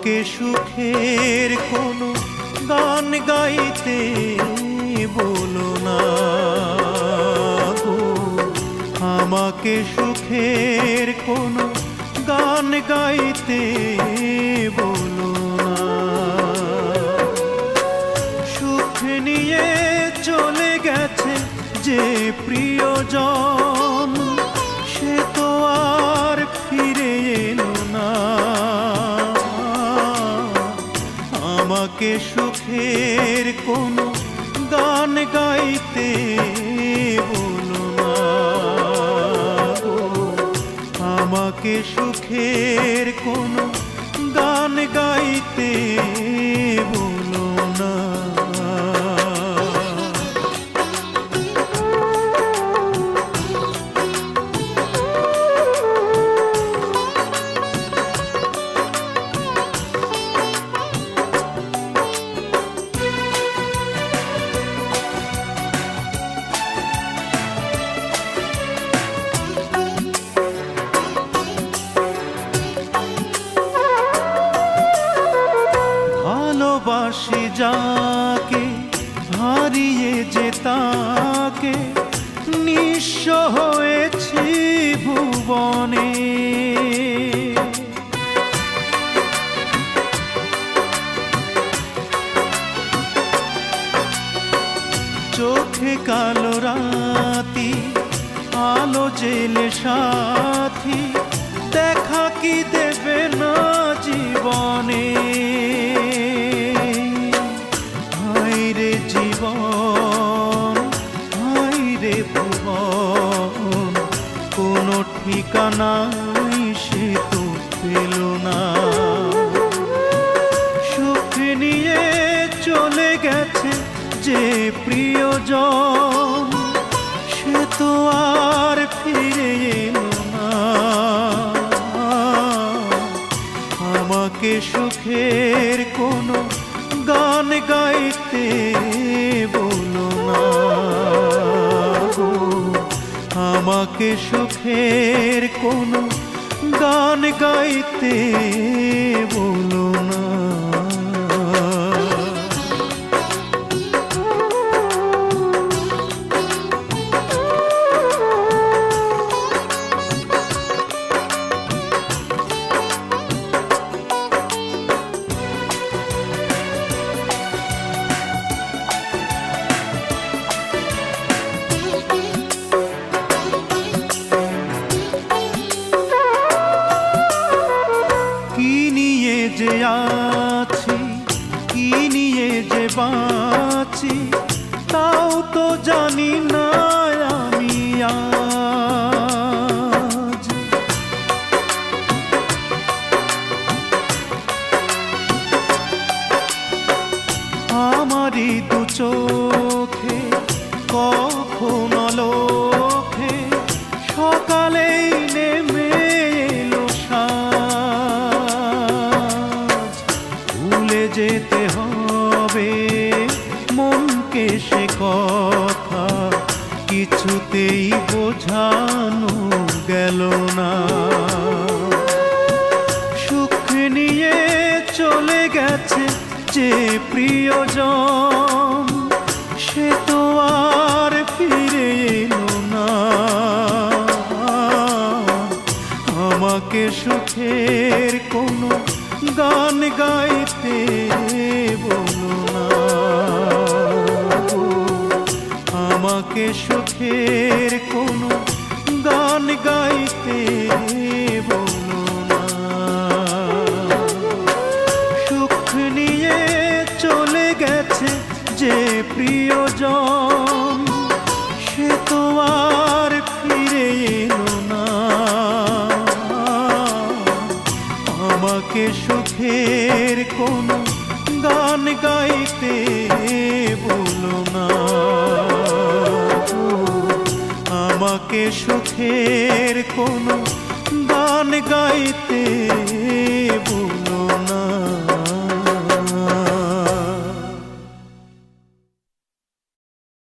আমাকে সুখের কোনো গান গাইতে বলো না গো, আমাকে সুখের কোনো গান গাইতে বলো না। সুখ নিয়ে চলে গেছে যে প্রিয়জন, সে তো আর ফিরে এলো না। আমাকে সুখের কোনো গান গাইতে বলো না গো, আমাকে সুখের কোনো গান গাইতে বলো না। ভালোবাসি যাকে, হারিয়ে যে তাকে, নিঃস্ব হয়েছি ভুবনে। চোখে কালো রাতি, আলো জেলে সাথী, দেখা কি দেবে না জীবনে। হায়রে জীবন, হায়রে ভুবন, কোনো ঠিকানাই সে তো পেল না। সুখ নিয়ে চলে গেছে যে প্রিয়জন, সে তো আর ফিরে এলো না। আমাকে সুখের কোনো গান গাইতে বলো না গো, আমাকে সুখের কোনো গান গাইতে বলো না। যে আছি, কি নিয়ে যে বাঁচি, তাও তো জানি না আমি আজ। আমারই দু চোখে কখন আলোকে সকালেই নেমে এলো সাজ। ভুলে যেতে হবে মনকে সে কথা, কিছুতেই বোঝানো গেল না। সুখ নিয়ে চলে গেছে যে প্রিয়জন, সে তো আর ফিরে এলো না। আমাকে সুখের কোনো গান গাইতে বলো না গো, আমাকে সুখের কোনো গান গাইতে বলো না। সুখ নিয়ে চলে গেছে যে প্রিয়জন, সে তো আর ফিরে এলো না। আমাকে সুখের কোনো গান গাইতে বলো না গো, আমাকে সুখের কোনো গান গাইতে বলো না।